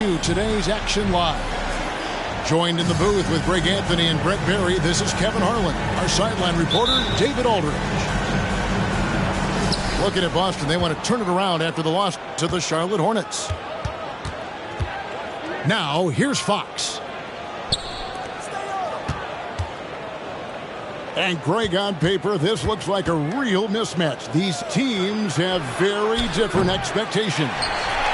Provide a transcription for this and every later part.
Today's Action Live. Joined in the booth with Greg Anthony and Brett Berry, this is Kevin Harlan. Our sideline reporter, David Aldridge. Looking at Boston, they want to turn it around after the loss to the Charlotte Hornets. Now, here's Fox. And Greg, on paper, this looks like a real mismatch. These teams have very different expectations.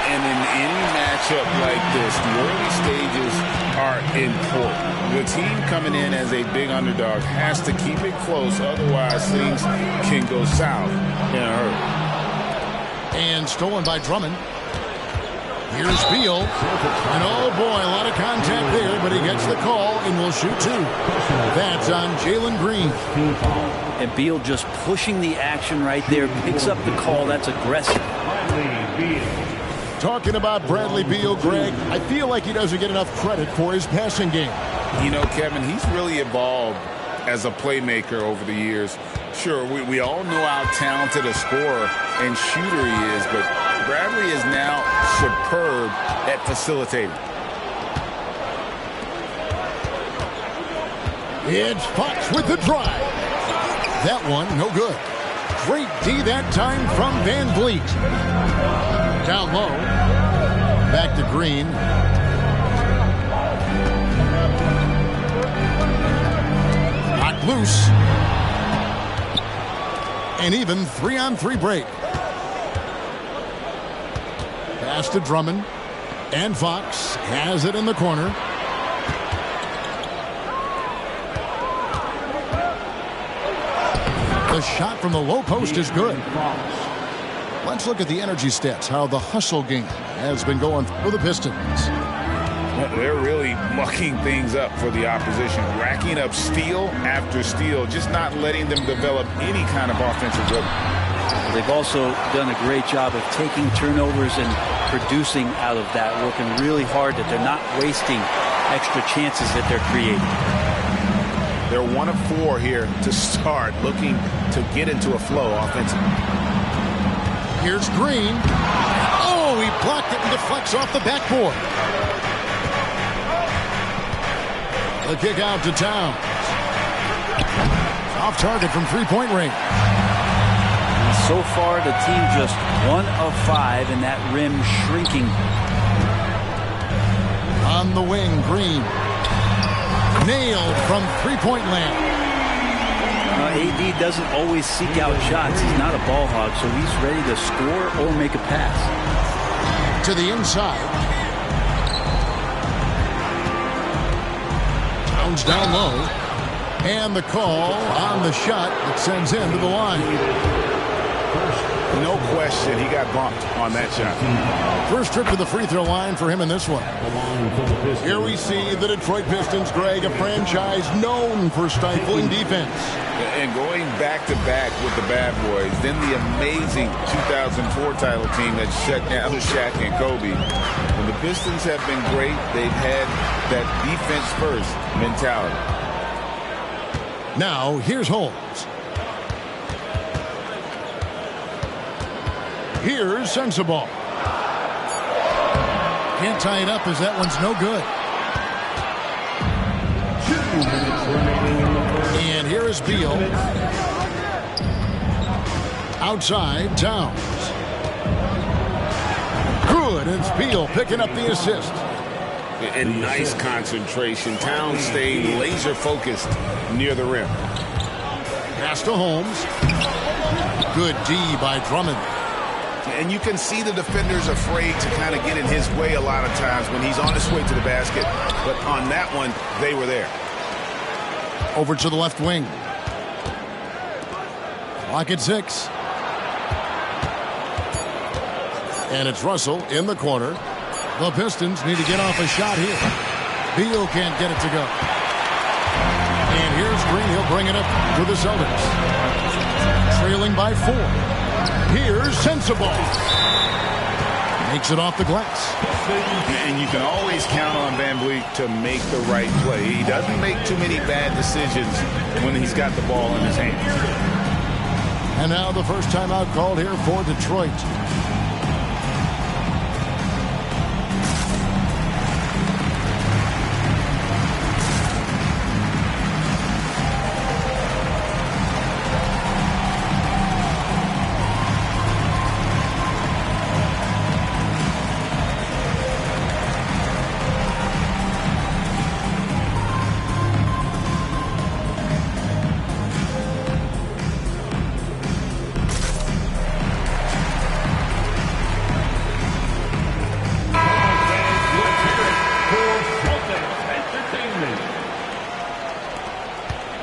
And in any matchup like this, the early stages are important. The team coming in as a big underdog has to keep it close, otherwise things can go south in a hurry. And stolen by Drummond. Here's Beal. And oh boy, a lot of contact there, but he gets the call and will shoot two. That's on Jalen Green. And Beal just pushing the action right there, picks up the call. That's aggressive. Talking about Bradley Beal, Greg, I feel like he doesn't get enough credit for his passing game. You know, Kevin, he's really evolved as a playmaker over the years. Sure, we all know how talented a scorer and shooter he is, but Bradley is now superb at facilitating. It's Fox with the drive. That one, no good. Great D that time from Van Vliet. Down low. Back to Green. Knocked loose. An even 3-on-3 break. Pass to Drummond. And Fox has it in the corner. The shot from the low post is good. Let's look at the energy stats, how the hustle game has been going for the Pistons. They're really mucking things up for the opposition, racking up steal after steal, just not letting them develop any kind of offensive rhythm. They've also done a great job of taking turnovers and producing out of that, working really hard that they're not wasting extra chances that they're creating. They're 1 of 4 here to start, looking to get into a flow offensively. Here's Green. Oh, he blocked it and deflects off the backboard. The kick out to Towns. Off target from three-point range. And so far, the team just 1 of 5, and that rim shrinking. On the wing, Green. Nailed from three-point land. AD doesn't always seek out shots. He's not a ball hog, so he's ready to score or make a pass. To the inside. Towns down low. And the call on the shot that sends him to the line. No question, he got bumped on that shot. First trip to the free throw line for him in this one. Here we see the Detroit Pistons, Greg, a franchise known for stifling defense. And going back-to-back with the bad boys, then the amazing 2004 title team that shut down Shaq and Kobe. When the Pistons have been great, they've had that defense-first mentality. Now, here's Holmes. Here's Sensabaugh. Can't tie it up as that one's no good. And here is Beal. Outside, Towns. Good, it's Beal picking up the assist. And nice concentration. Towns staying laser-focused near the rim. Pass to Holmes. Good D by Drummond. And you can see the defenders afraid to kind of get in his way a lot of times when he's on his way to the basket. But on that one, they were there. Over to the left wing. Clock at 6. And it's Russell in the corner. The Pistons need to get off a shot here. Beal can't get it to go. And here's Green. He'll bring it up to the Celtics. Trailing by 4. Here's Sensabaugh. Makes it off the glass. And you can always count on Van Vliet to make the right play. He doesn't make too many bad decisions when he's got the ball in his hands. And now the first timeout called here for Detroit.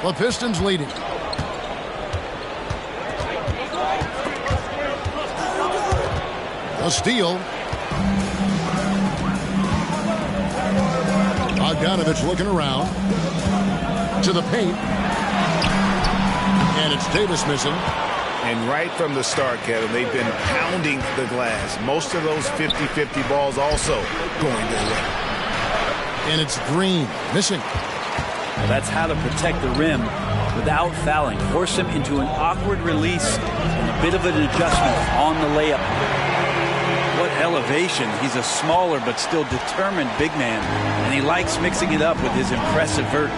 The Pistons leading. A steal. Bogdanovich looking around. To the paint. And it's Davis missing. And right from the start, Kevin, they've been pounding the glass. Most of those 50-50 balls also going their way. And it's Green missing. Well, that's how to protect the rim without fouling. Force him into an awkward release and a bit of an adjustment on the layup. What elevation. He's a smaller but still determined big man, and he likes mixing it up with his impressive vert.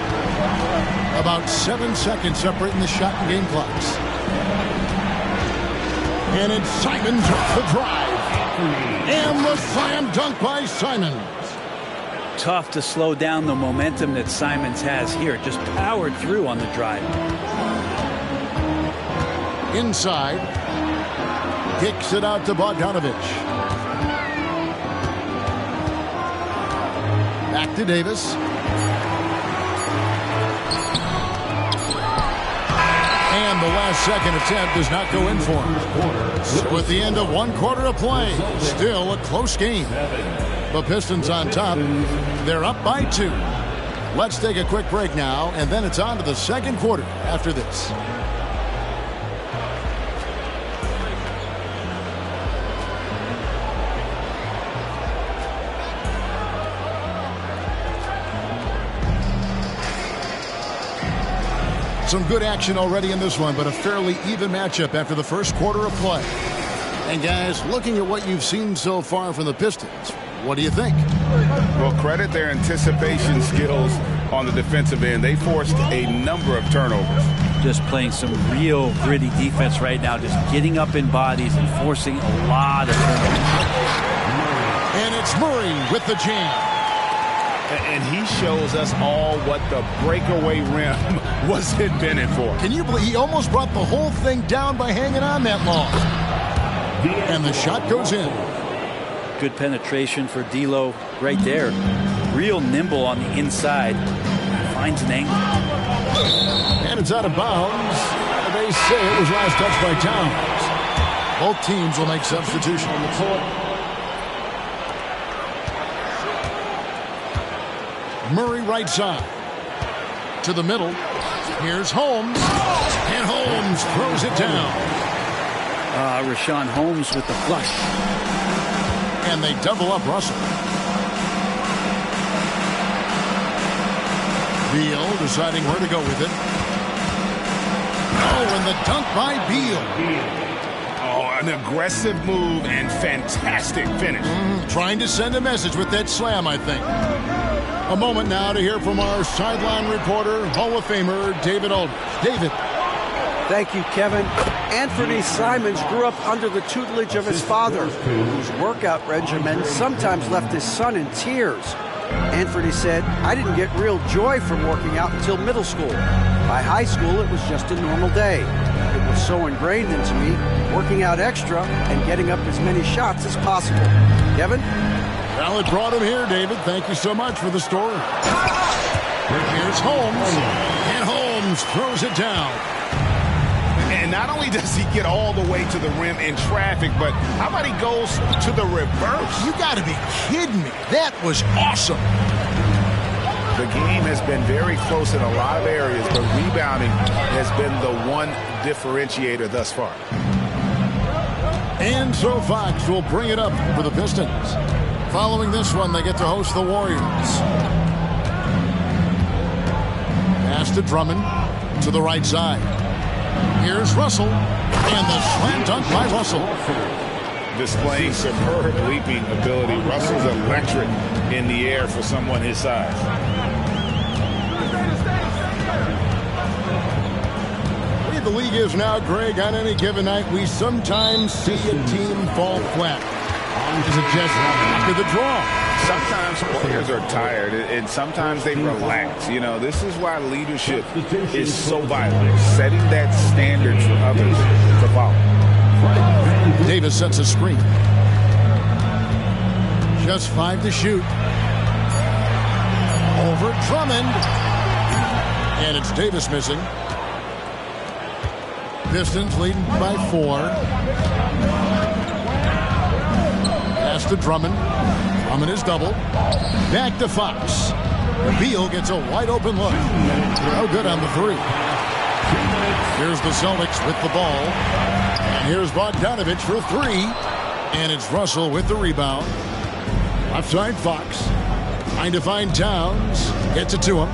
About 7 seconds separating the shot and game clocks. And it's Simons with the drive. And the slam dunk by Simons. Tough to slow down the momentum that Simons has here. Just powered through on the drive. Inside. Kicks it out to Bogdanovich. Back to Davis. And the last second attempt does not go in for him. So at the end of 1 quarter of play, still a close game. The Pistons on top. They're up by 2. Let's take a quick break now, and then it's on to the second quarter after this. Some good action already in this one, but a fairly even matchup after the first quarter of play. And guys, looking at what you've seen so far from the Pistons, what do you think? Well, credit their anticipation skills on the defensive end. They forced a number of turnovers. Just playing some real gritty defense right now, just getting up in bodies and forcing a lot of turnovers. And it's Murray with the jam. And he shows us all what the breakaway rim was invented for. Can you believe he almost brought the whole thing down by hanging on that long? And the shot goes in. Good penetration for D'Lo right there. Real nimble on the inside. Finds an angle. And it's out of bounds. They say it was last touched by Towns. Both teams will make substitution on the court. Murray right side. To the middle. Here's Holmes. And Holmes throws it down. Rashawn Holmes with the flush. And they double up Russell. Beal deciding where to go with it. Oh, and the dunk by Beal. Oh, an aggressive move and fantastic finish. Trying to send a message with that slam, I think. A moment now to hear from our sideline reporter, Hall of Famer David Aldridge. David. Thank you, Kevin. Anthony Simons grew up under the tutelage of his father, whose workout regimen sometimes left his son in tears. Anthony said, "I didn't get real joy from working out until middle school. By high school, it was just a normal day. It was so ingrained into me, working out extra and getting up as many shots as possible." Kevin? Well, it brought him here, David. Thank you so much for the story. Here's Holmes. And Holmes throws it down. And not only does he get all the way to the rim in traffic, but how about he goes to the reverse? You got to be kidding me. That was awesome. The game has been very close in a lot of areas, but rebounding has been the one differentiator thus far. And so Fox will bring it up for the Pistons. Following this one, they get to host the Warriors. Pass to Drummond to the right side. Here's Russell, and the slam dunk by Russell. Displaying superb leaping ability. Russell's electric in the air for someone his size. The way the league is now, Greg, on any given night, we sometimes see a team fall flat. Is it just after the draw? Sometimes players are tired, and sometimes they relax. You know, this is why leadership is so vital. Setting that standard for others to follow. Davis sets a screen. Just 5 to shoot. Over Drummond. And it's Davis missing. Pistons leading by 4. Pass to Drummond. Drummond is double. Back to Fox. Beal gets a wide open look. No good on the 3. Here's the Celtics with the ball. And here's Bogdanovich for 3. And it's Russell with the rebound. Left side Fox. Trying to find Towns. Gets it to him.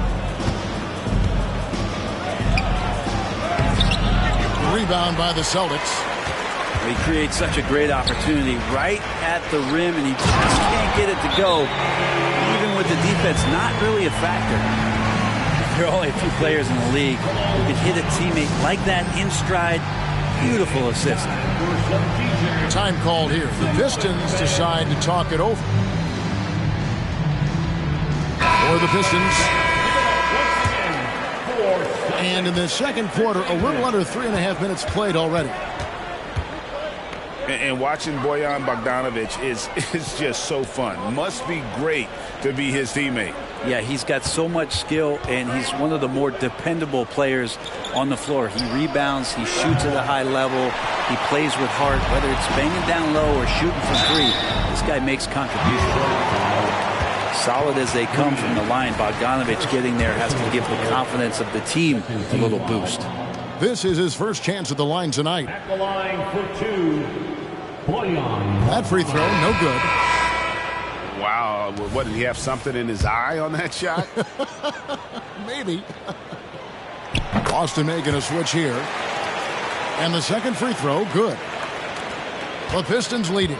Rebound by the Celtics. He creates such a great opportunity right at the rim, and he just can't get it to go. Even with the defense not really a factor. There are only a few players in the league who can hit a teammate like that in stride. Beautiful assist. Time called here. The Pistons decide to talk it over. For the Pistons. And in the second quarter, a little under 3.5 minutes played already. And watching Bojan Bogdanovich is just so fun. Must be great to be his teammate. Yeah, he's got so much skill, and he's one of the more dependable players on the floor. He rebounds, he shoots at a high level, he plays with heart, whether it's banging down low or shooting from 3. This guy makes contributions. Solid as they come from the line, Bogdanovich getting there has to give the confidence of the team a little boost. This is his first chance at the line tonight. At the line for 2, Bojan. That free throw, no good. Wow, what, did he have something in his eye on that shot? Maybe. Boston making a switch here. And the second free throw, good. The Pistons leading.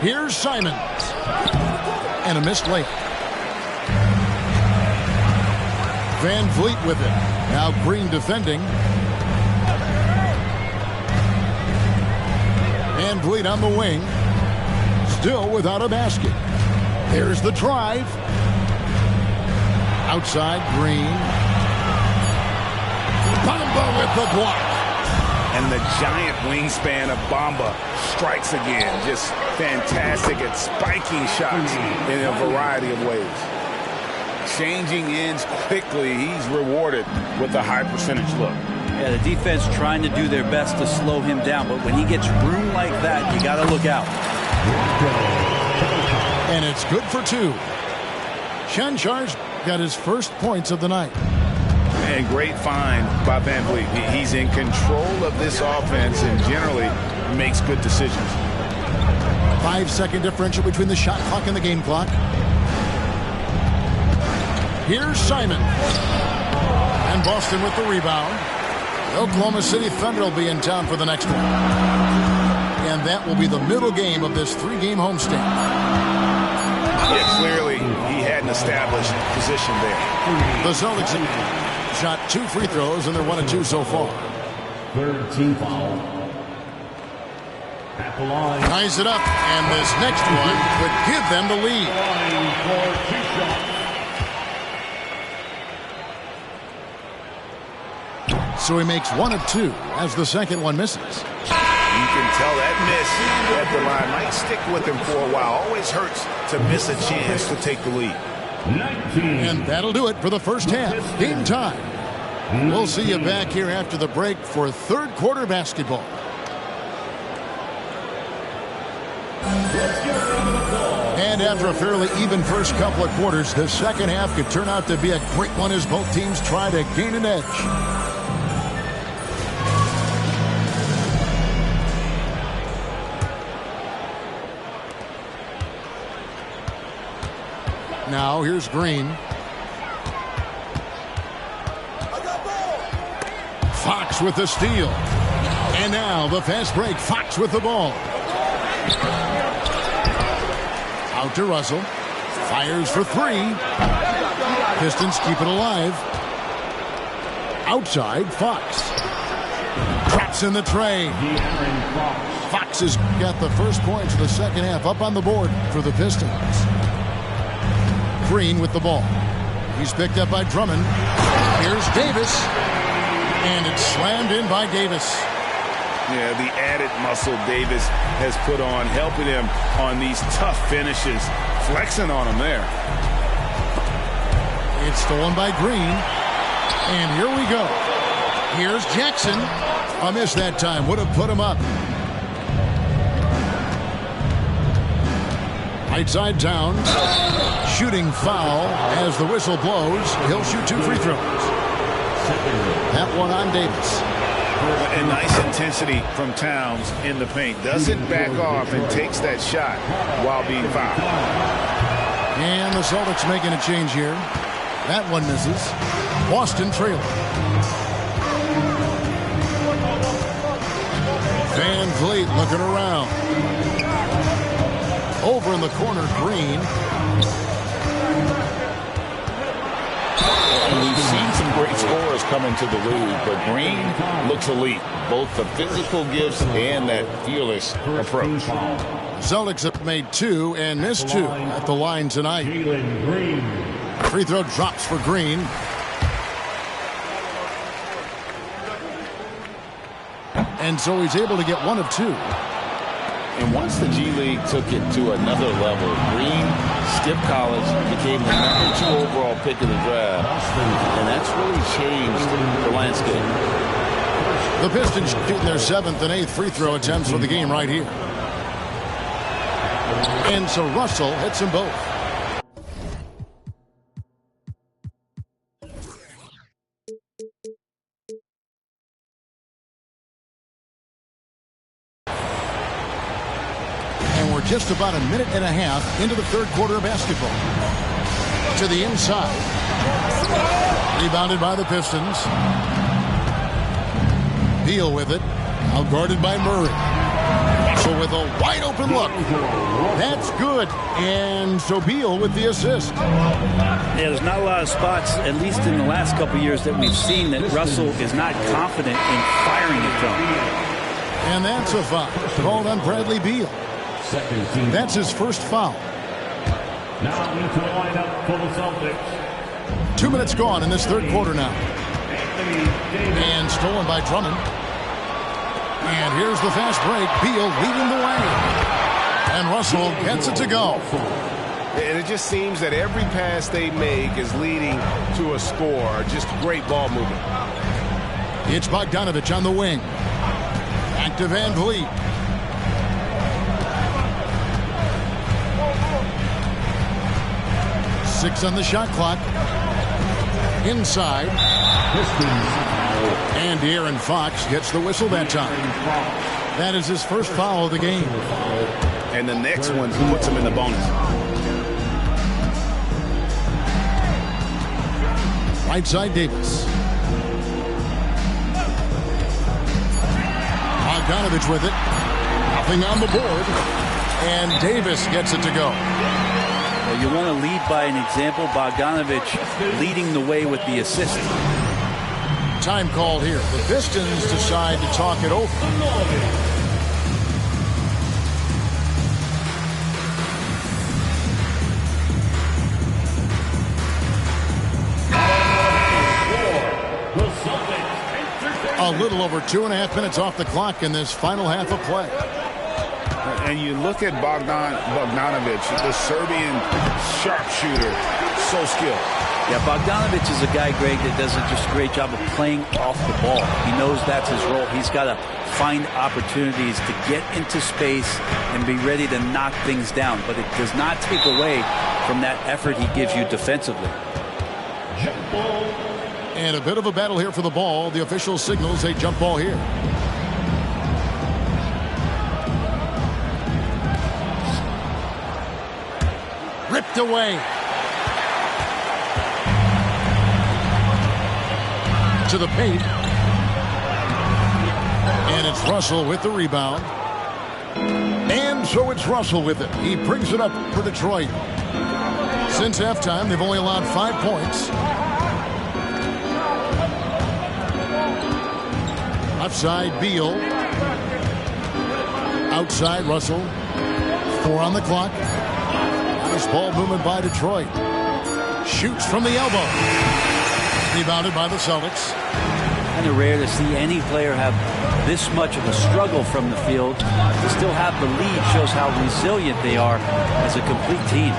Here's Simons. And a missed layup. Van Vliet with it. Now Green defending. Van Vliet on the wing. Still without a basket. There's the drive. Outside Green. Bamba with the block. And the giant wingspan of Bamba strikes again. Just fantastic at spiking shots in a variety of ways. Changing ends quickly. He's rewarded with a high percentage look. Yeah, the defense trying to do their best to slow him down, but when he gets room like that, you got to look out. And it's good for 2. Shanchar's got his first points of the night. And great find by Van Vliet. He's in control of this offense and generally makes good decisions. 5-second differential between the shot clock and the game clock. Here's Simon. And Boston with the rebound. The Oklahoma City Thunder will be in town for the next one. And that will be the middle game of this 3-game homestand. Yeah, clearly he had an established position there. The Celtics shot 2 free throws, and they're 1 of 2 so far. Third team foul. At the line. Ties it up, and this next one would give them the lead. Line for 2 shots. So he makes 1 of 2 as the second one misses. You can tell that miss at the line might stick with him for a while. Always hurts to miss a chance to take the lead. 19. And that'll do it for the first half. Game time. We'll see you back here after the break for third quarter basketball. And after a fairly even first couple of quarters, the second half could turn out to be a great one as both teams try to gain an edge. Now here's Green. Fox with the steal. And now the fast break. Fox with the ball. Out to Russell. Fires for 3. Pistons keep it alive. Outside, Fox. Traps in the tray. Fox has got the first points of the second half up on the board for the Pistons. Green with the ball. He's picked up by Drummond. Here's Davis. And it's slammed in by Davis. Yeah, the added muscle Davis has put on, helping him on these tough finishes, flexing on him there. It's stolen by Green. And here we go. Here's Jackson. A miss that time. Would have put him up. Right side down. Shooting foul as the whistle blows. He'll shoot 2 free throws. That one on Davis. And nice intensity from Towns in the paint. Doesn't back off and takes that shot while being fouled. And the Celtics making a change here. That one misses. Boston trailing. Van Vliet looking around. Over in the corner, Green. And we've seen some great scorers come into the league, but Green looks elite. Both the physical gifts and that fearless approach. Celtics have made 2 and missed 2 at the line tonight. Jalen Green. Free throw drops for Green. And so he's able to get 1 of 2. And once the G League took it to another level, Green skipped college, became the #2 overall pick of the draft, and that's really changed the landscape. The Pistons shooting their 7th and 8th free throw attempts for the game right here. And so Russell hits them both. Just about a minute and a half into the third quarter of basketball. To the inside. Rebounded by the Pistons. Beal with it. Out guarded by Murray. So with a wide open look. That's good. And so Beal with the assist. Yeah, there's not a lot of spots, at least in the last couple years, that we've seen that Russell is not confident in firing it from. And that's a foul called on Bradley Beal. That's his first foul. Now into the lineup for the Celtics. 2 minutes gone in this third quarter now. And stolen by Drummond. And here's the fast break. Beal leading the way. And Russell gets it to go. And it just seems that every pass they make is leading to a score. Just great ball movement. It's Bogdanovich on the wing. Back to Van Vliet. Six on the shot clock. Inside. And De'Aaron Fox gets the whistle that time. That is his first foul of the game. And the next one puts him in the bonus. Right side Davis. Bogdanovich with it. Nothing on the board. And Davis gets it to go. Well, you want to lead by an example. Bogdanovich leading the way with the assist. Time called here. The Pistons decide to talk it over. A little over 2.5 minutes off the clock in this final half of play. And you look at Bogdanovich, the Serbian sharpshooter, so skilled. Yeah, Bogdanovich is a guy, Greg, that does just a great job of playing off the ball. He knows that's his role. He's got to find opportunities to get into space and be ready to knock things down. But it does not take away from that effort he gives you defensively. And a bit of a battle here for the ball. The official signals a jump ball here. Ripped away. To the paint. And it's Russell with the rebound. And so it's Russell with it. He brings it up for Detroit. Since halftime, they've only allowed 5 points. Left side, Beal. Outside, Russell. 4 on the clock. Nice ball movement by Detroit. Shoots from the elbow. Rebounded by the Celtics. Kind of rare to see any player have this much of a struggle from the field. To still have the lead shows how resilient they are as a complete team.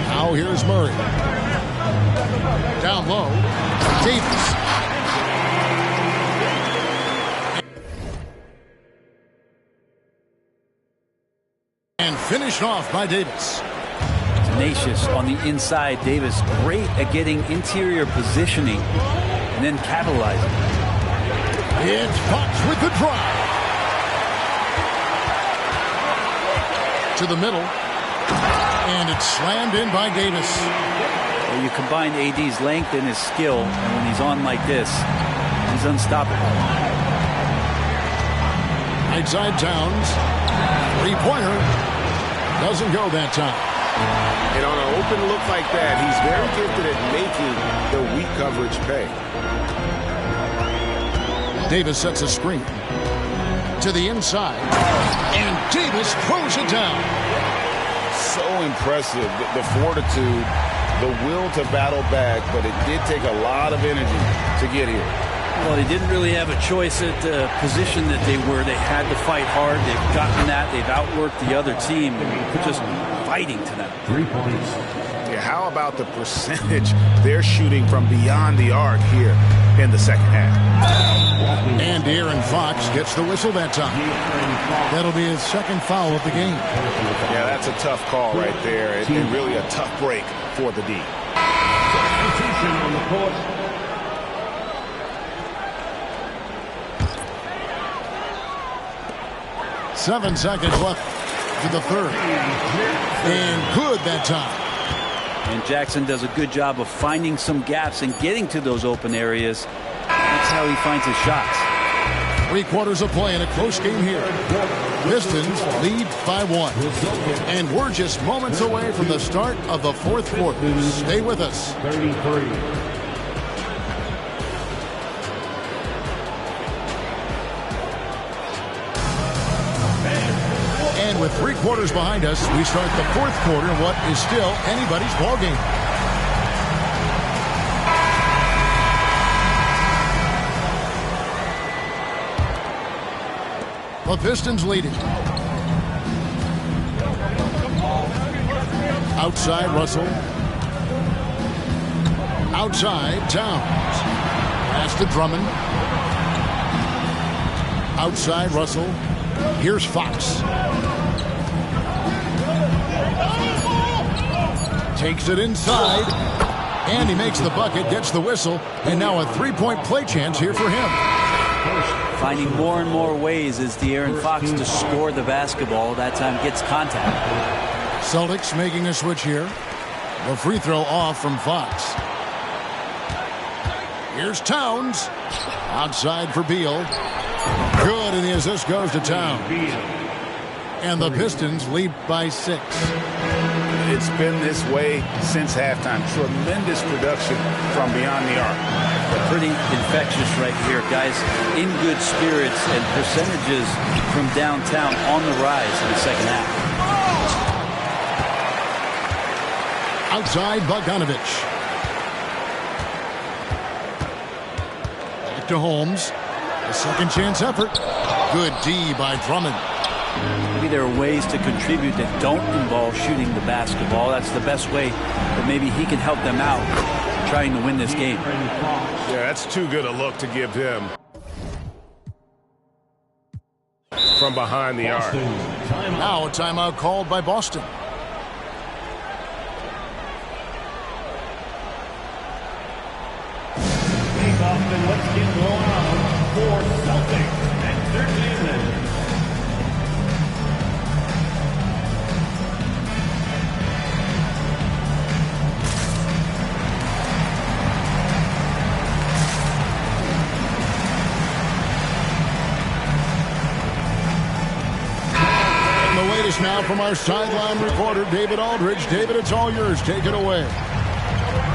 Now here's Murray. Down low, Davis. And finished off by Davis. Tenacious on the inside. Davis great at getting interior positioning and then capitalizing. It's Fox with the drive. To the middle. And it's slammed in by Davis. Well, you combine AD's length and his skill, and when he's on like this, he's unstoppable. Right side Towns. Three-pointer. Doesn't go that time. And on an open look like that, he's very gifted at making the weak coverage pay. Davis sets a screen. To the inside. And Davis throws it down. So impressive, the fortitude, the will to battle back, but it did take a lot of energy to get here. Well, they didn't really have a choice at the position that they were. They had to fight hard. They've gotten that. They've outworked the other team. They're just fighting tonight. 3 points. Yeah, how about the percentage they're shooting from beyond the arc here in the second half? And De'Aaron Fox gets the whistle that time. That'll be his second foul of the game. Yeah, that's a tough call right there, and really a tough break for the D. Substitution on the court. Seven seconds left to the third. And good that time. And Jackson does a good job of finding some gaps and getting to those open areas. That's how he finds his shots. 3 quarters of play in a close game here. Pistons lead by 1. And we're just moments away from the start of the fourth quarter. Stay with us. 33. And with 3 quarters behind us, we start the fourth quarter in what is still anybody's ballgame. The Pistons leading. Outside Russell. Outside Towns. Pass to Drummond. Outside Russell. Here's Fox. Takes it inside. And he makes the bucket, gets the whistle, and now a 3-point play chance here for him. Finding more and more ways as De'Aaron Fox to score the basketball. That time gets contact. Celtics making a switch here. The free throw off from Fox. Here's Towns. Outside for Beal. Good, and the assist goes to Towns. And the Pistons lead by 6. It's been this way since halftime. Tremendous production from beyond the arc. Pretty infectious right here, guys. In good spirits and percentages from downtown on the rise in the second half. Outside Bogdanovich. Back to Holmes. A second chance effort. Good D by Drummond. Maybe there are ways to contribute that don't involve shooting the basketball. That's the best way that maybe he can help them out trying to win this game. Yeah, that's too good a look to give him. From behind the arc. Now a timeout called by Boston. Take off and let's get going on for Celtics Entertainment. Now from our sideline reporter, David Aldridge. David, it's all yours. Take it away.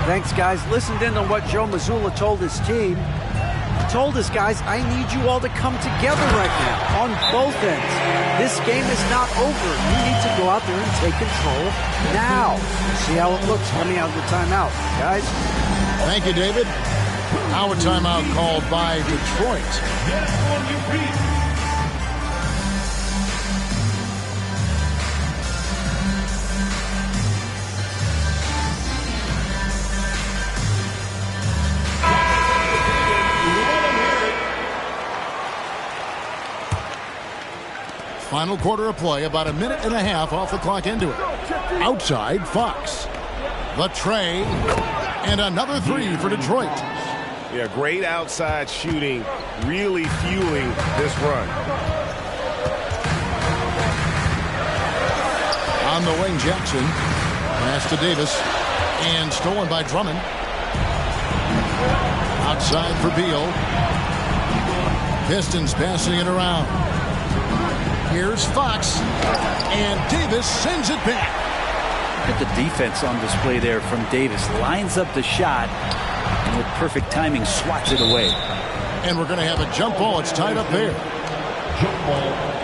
Thanks, guys. Listened in on what Joe Mazzulla told his team. He told us, guys, I need you all to come together right now on both ends. This game is not over. You need to go out there and take control now. See how it looks coming out of the timeout, guys. Thank you, David. Now a timeout called by Detroit. Yes, on your feet. Final quarter of play, about a minute and a half off the clock into it. Outside, Fox. The tray, and another three for Detroit. Yeah, great outside shooting, really fueling this run. On the wing, Jackson. Pass to Davis, and stolen by Drummond. Outside for Beal. Pistons passing it around. Here's Fox, and Davis sends it back. Look at the defense on display there from Davis. Lines up the shot, and with perfect timing, swats it away. And we're going to have a jump ball. It's tied up there. Jump ball.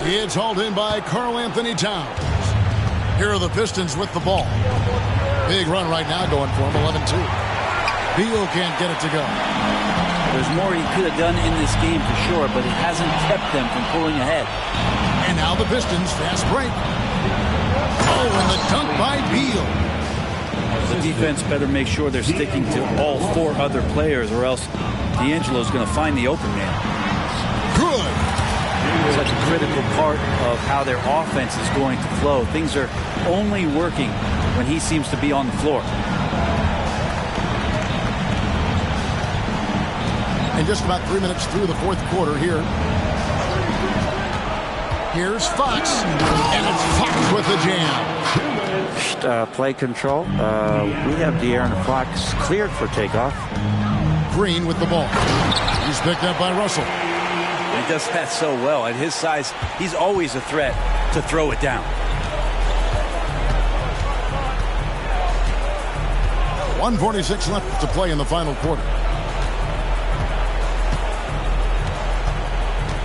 It's hauled in by Karl-Anthony Towns. Here are the Pistons with the ball. Big run right now going for him, 11-2. Beal can't get it to go. There's more he could have done in this game for sure, but it hasn't kept them from pulling ahead. And now the Pistons fast break. Oh, and the dunk by Beal. The defense better make sure they're sticking to all four other players, or else D'Angelo's going to find the open man. Good. Such a critical part of how their offense is going to flow. Things are only working when he seems to be on the floor. And just about 3 minutes through the fourth quarter here. Here's Fox, and it's Fox with the jam. Play control. We have De'Aaron Fox cleared for takeoff. Green with the ball. He's picked up by Russell. He does that so well. At his size, he's always a threat to throw it down. 1:46 left to play in the final quarter.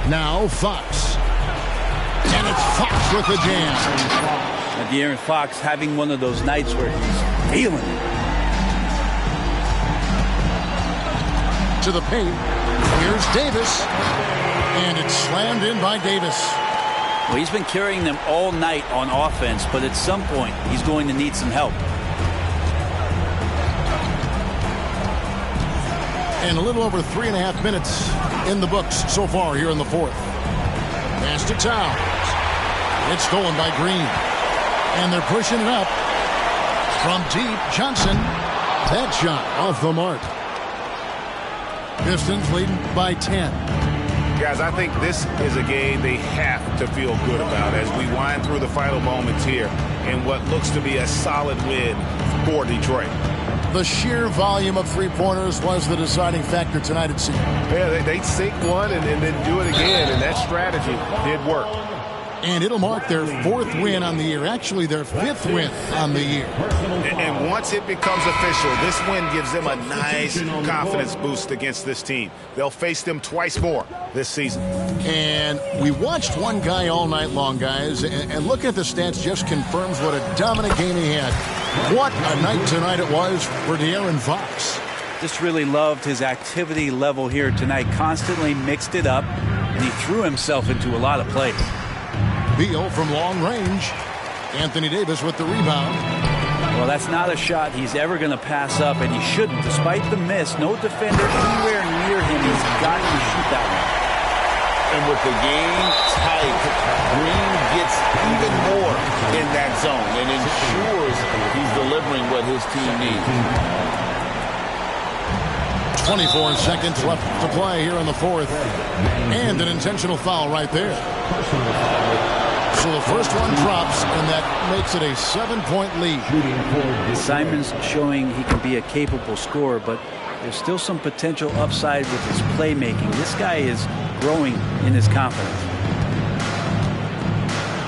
Now Fox. And it's Fox with the jam. And De'Aaron Fox having one of those nights where he's feeling it. To the paint. Here's Davis. And it's slammed in by Davis. Well, he's been carrying them all night on offense, but at some point, he's going to need some help. And a little over 3.5 minutes in the books so far here in the fourth. Pass to Towns. It's stolen by Green. And they're pushing it up. From deep, Johnson. That shot off the mark. Pistons leading by 10. Guys, I think this is a game they have to feel good about as we wind through the final moments here in what looks to be a solid win for Detroit. The sheer volume of three-pointers was the deciding factor tonight, it seemed. Yeah, they sink one and then do it again, and that strategy did work. And it'll mark their fourth win on the year. Actually, their fifth win on the year. And once it becomes official, this win gives them a nice confidence boost against this team. They'll face them twice more this season. And we watched one guy all night long, guys, and looking at the stats just confirms what a dominant game he had. What a night tonight it was for De'Aaron Fox. Just really loved his activity level here tonight. Constantly mixed it up, and he threw himself into a lot of plays. Beal from long range. Anthony Davis with the rebound. Well, that's not a shot he's ever going to pass up, and he shouldn't. Despite the miss, no defender anywhere near him. He's got to shoot that one. And with the game tight, Green gets even more in that zone and ensures he's delivering what his team needs. 24 seconds left to play here in the fourth. And an intentional foul right there. So the first one drops, and that makes it a 7-point lead. Simons showing he can be a capable scorer, but there's still some potential upside with his playmaking. This guy is growing in his confidence.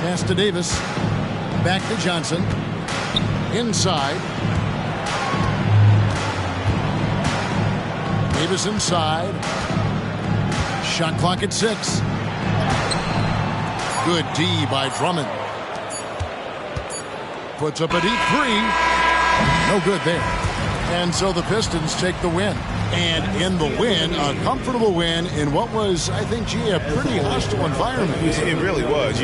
Pass to Davis. Back to Johnson. Inside. Davis inside. Shot clock at 6. Good D by Drummond. Puts up a deep three. No good there. And so the Pistons take the win. And in the win, a comfortable win in what was, I think, a pretty hostile environment. It really was.